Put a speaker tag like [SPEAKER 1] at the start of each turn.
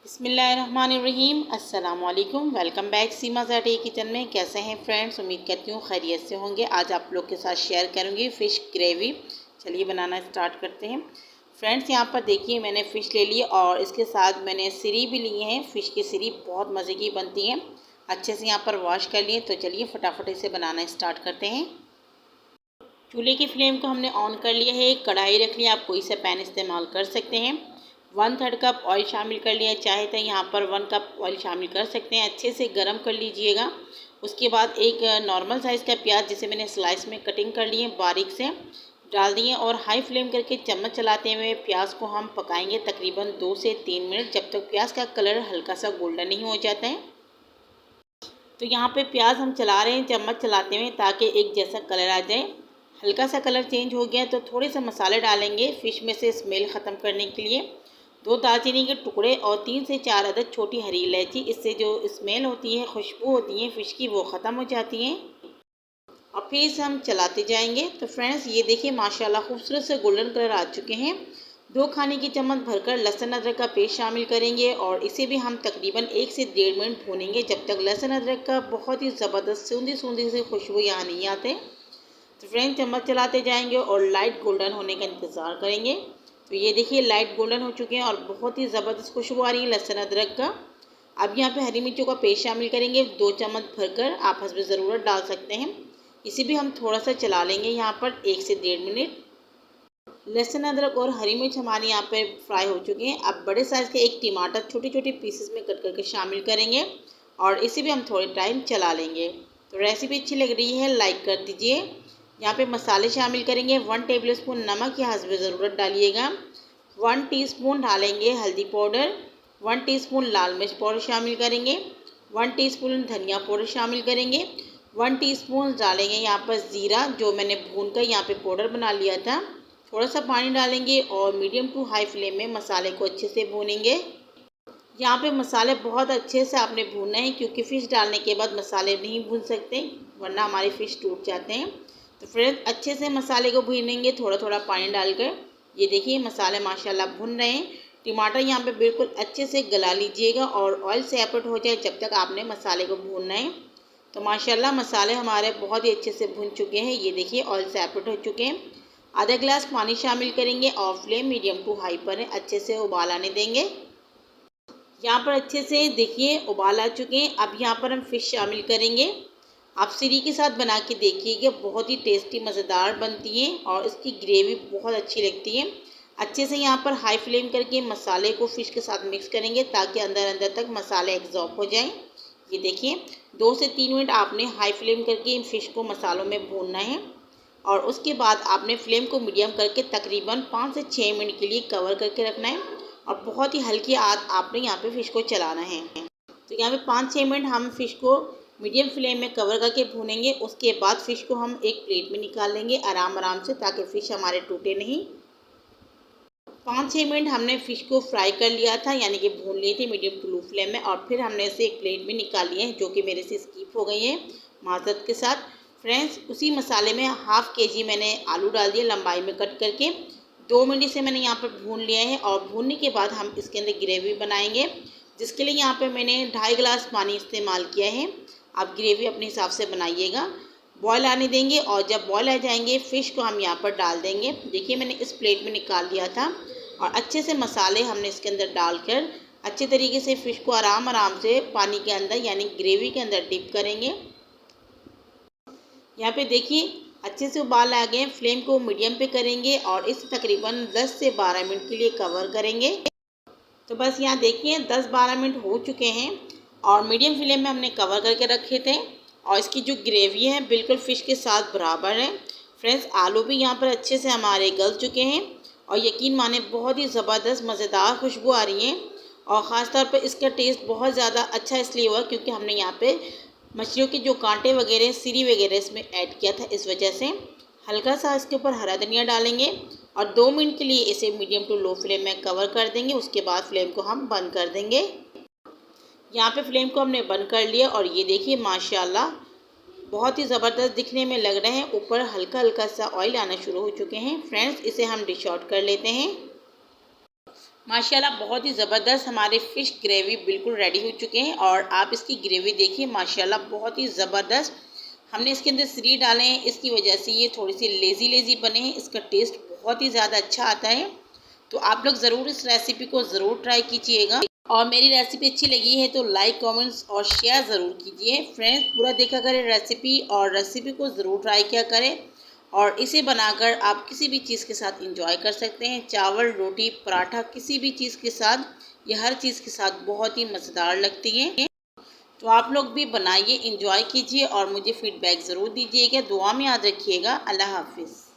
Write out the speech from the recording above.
[SPEAKER 1] बिस्मिल्लाहिर्रहमानिर्रहीम। अस्सलाम वालेकुम। वेलकम बैक सीमा ज़ाटे किचन में। कैसे हैं फ्रेंड्स? उम्मीद करती हूँ खैरियत से होंगे। आज आप लोग के साथ शेयर करूँगी फ़िश ग्रेवी। चलिए बनाना स्टार्ट करते हैं। फ्रेंड्स यहाँ पर देखिए मैंने फ़िश ले ली और इसके साथ मैंने सिरी भी लिए हैं। फ़िश की सिरी बहुत मज़े की बनती हैं। अच्छे से यहाँ पर वॉश कर लिए। तो चलिए फटाफट इसे बनाना स्टार्ट करते हैं। चूल्हे की फ्लेम को हमने ऑन कर लिया है। कढ़ाई रख लिया, आप कोई सा पैन इस्तेमाल कर सकते हैं। 1/3 कप ऑयल शामिल कर लिया, चाहे तो यहाँ पर 1 कप ऑयल शामिल कर सकते हैं। अच्छे से गर्म कर लीजिएगा। उसके बाद एक नॉर्मल साइज़ का प्याज जिसे मैंने स्लाइस में कटिंग कर लिए बारीक से डाल दिए और हाई फ्लेम करके चम्मच चलाते हुए प्याज को हम पकाएंगे तकरीबन 2 से 3 मिनट, जब तक प्याज का कलर हल्का सा गोल्डन नहीं हो जाता है। तो यहाँ पे प्याज हम चला रहे हैं चम्मच चलाते हुए ताकि एक जैसा कलर आ जाए। हल्का सा कलर चेंज हो गया तो थोड़े से मसाले डालेंगे फ़िश में से स्मेल ख़त्म करने के लिए। 2 दालचीनी के टुकड़े और 3 से 4 अदद छोटी हरी इलायची। इससे जो स्मेल होती है, खुशबू होती है फ़िश की, वो ख़त्म हो जाती है। और फिर इसे हम चलाते जाएंगे। तो फ्रेंड्स ये देखिए माशाल्लाह खूबसूरत से गोल्डन कलर आ चुके हैं। 2 खाने की चम्मच भरकर लहसुन अदरक का पेस्ट शामिल करेंगे और इसे भी हम तकरीबन 1 से 1.5 मिनट भूनेंगे, जब तक लहसुन अदरक का बहुत ही ज़बरदस्त सूंधी सूंधी से खुशबू यहाँ नहीं आते। तो फ्रेंड्स चम्मच चलाते जाएंगे और लाइट गोल्डन होने का इंतज़ार करेंगे। तो ये देखिए लाइट गोल्डन हो चुके हैं और बहुत ही ज़बरदस्त खुशबू आ रही है लहसुन अदरक का। अब यहाँ पे हरी मिर्चों का पेस्ट शामिल करेंगे 2 चम्मच भरकर, आप हस्ब ज़रूरत डाल सकते हैं। इसे भी हम थोड़ा सा चला लेंगे यहाँ पर 1 से 1.5 मिनट। लहसुन अदरक और हरी मिर्च हमारे यहाँ पे फ्राई हो चुके हैं। अब बड़े साइज़ के एक टमाटर छोटे छोटे पीसेस में कट करके शामिल करेंगे और इसे भी हम थोड़े टाइम चला लेंगे। तो रेसिपी अच्छी लग रही है लाइक कर दीजिए। यहाँ पे मसाले शामिल करेंगे 1 टेबल स्पून नमक या हस्ब ज़रूरत डालिएगा। 1 टीस्पून डालेंगे हल्दी पाउडर। 1 टीस्पून लाल मिर्च पाउडर शामिल करेंगे। 1 टीस्पून धनिया पाउडर शामिल करेंगे। 1 टीस्पून डालेंगे यहाँ पर ज़ीरा, जो मैंने भून कर यहाँ पे पाउडर बना लिया था। थोड़ा सा पानी डालेंगे और मीडियम टू हाई फ्लेम में मसाले को अच्छे से भूनेंगे। यहाँ पे मसाले बहुत अच्छे से आपने भूनना है, क्योंकि फ़िश डालने के बाद मसाले नहीं भून सकते वरना हमारे फ़िश टूट जाते हैं। तो फ्रेंड्स अच्छे से मसाले को भूनेंगे थोड़ा थोड़ा पानी डालकर। ये देखिए मसाले माशाल्लाह भुन रहे हैं। टमाटर यहाँ पे बिल्कुल अच्छे से गला लीजिएगा और ऑयल सेपरेट हो जाए जब तक आपने मसाले को भूनना है। तो माशाल्लाह मसाले हमारे बहुत ही अच्छे से भुन चुके हैं। ये देखिए ऑयल सेपरेट हो चुके हैं। आधा गिलास पानी शामिल करेंगे और फ्लेम मीडियम टू हाई पर अच्छे से उबाल आने देंगे। यहाँ पर अच्छे से देखिए उबाल आ चुके हैं। अब यहाँ पर हम फ़िश शामिल करेंगे। आप सिरी के साथ बना के देखिएगा, बहुत ही टेस्टी मज़ेदार बनती है और इसकी ग्रेवी बहुत अच्छी लगती है। अच्छे से यहाँ पर हाई फ्लेम करके मसाले को फ़िश के साथ मिक्स करेंगे ताकि अंदर अंदर तक मसाले एब्जॉर्ब हो जाएं। ये देखिए 2 से 3 मिनट आपने हाई फ्लेम करके फ़िश को मसालों में भूनना है और उसके बाद आपने फ्लेम को मीडियम करके तकरीबन 5 से 6 मिनट के लिए कवर करके रखना है और बहुत ही हल्की आंच आपने यहाँ पे फ़िश को चलाना है। तो यहाँ पे 5-6 मिनट हम फ़िश को मीडियम फ्लेम में कवर करके भूनेंगे। उसके बाद फ़िश को हम एक प्लेट में निकाल लेंगे आराम आराम से, ताकि फ़िश हमारे टूटे नहीं। 5-6 मिनट हमने फ़िश को फ्राई कर लिया था, यानी कि भून लिए थे मीडियम टू लो फ्लेम में, और फिर हमने इसे एक प्लेट में निकाल लिए हैं, जो कि मेरे से स्किप हो गई है माज़रत के साथ। फ्रेंड्स उसी मसाले में हाफ़ kg मैंने आलू डाल दिए लंबाई में कट करके। 2 मिनट से मैंने यहाँ पर भून लिया है और भूनने के बाद हम इसके अंदर ग्रेवी बनाएंगे, जिसके लिए यहाँ पे मैंने 2.5 गिलास पानी इस्तेमाल किया है। आप ग्रेवी अपने हिसाब से बनाइएगा। बॉयल आने देंगे और जब बॉयल आ जाएंगे फ़िश को हम यहाँ पर डाल देंगे। देखिए मैंने इस प्लेट में निकाल लिया था और अच्छे से मसाले हमने इसके अंदर डालकर अच्छे तरीके से फ़िश को आराम आराम से पानी के अंदर यानी ग्रेवी के अंदर डिप करेंगे। यहाँ पे देखिए अच्छे से उबाल आ गए। फ्लेम को मीडियम पे करेंगे और इसे तकरीबन 10 से 12 मिनट के लिए कवर करेंगे। तो बस यहाँ देखिए 10-12 मिनट हो चुके हैं और मीडियम फ्लेम में हमने कवर करके रखे थे और इसकी जो ग्रेवी है बिल्कुल फ़िश के साथ बराबर है। फ्रेंड्स आलू भी यहाँ पर अच्छे से हमारे गल चुके हैं और यकीन माने बहुत ही ज़बरदस्त मज़ेदार खुशबू आ रही है और ख़ास तौर पर इसका टेस्ट बहुत ज़्यादा अच्छा इसलिए हुआ क्योंकि हमने यहाँ पे मछलियों के जो कांटे वगैरह सिरी वगैरह इसमें ऐड किया था, इस वजह से। हल्का सा इसके ऊपर हरा धनिया डालेंगे और 2 मिनट के लिए इसे मीडियम टू लो फ्लेम में कवर कर देंगे। उसके बाद फ्लेम को हम बंद कर देंगे। यहाँ पे फ्लेम को हमने बंद कर लिया और ये देखिए माशाल्लाह बहुत ही ज़बरदस्त दिखने में लग रहे हैं। ऊपर हल्का हल्का सा ऑयल आना शुरू हो चुके हैं। फ्रेंड्स इसे हम डिश आउट कर लेते हैं। माशाल्लाह बहुत ही ज़बरदस्त हमारे फ़िश ग्रेवी बिल्कुल रेडी हो चुके हैं। और आप इसकी ग्रेवी देखिए माशाल्लाह बहुत ही ज़बरदस्त। हमने इसके अंदर श्री डाले हैं, इसकी वजह से ये थोड़ी सी लेज़ी लेज़ी बने हैं। इसका टेस्ट बहुत ही ज़्यादा अच्छा आता है। तो आप लोग ज़रूर इस रेसिपी को ज़रूर ट्राई कीजिएगा। और मेरी रेसिपी अच्छी लगी है तो लाइक, कमेंट्स और शेयर ज़रूर कीजिए। फ्रेंड्स पूरा देखा करें रेसिपी, और रेसिपी को ज़रूर ट्राई किया करें। और इसे बनाकर आप किसी भी चीज़ के साथ इंजॉय कर सकते हैं, चावल, रोटी, पराठा, किसी भी चीज़ के साथ, ये हर चीज़ के साथ बहुत ही मज़ेदार लगती है। तो आप लोग भी बनाइए, इंजॉय कीजिए और मुझे फीडबैक ज़रूर दीजिएगा। दुआ में याद रखिएगा। अल्लाह हाफिज़।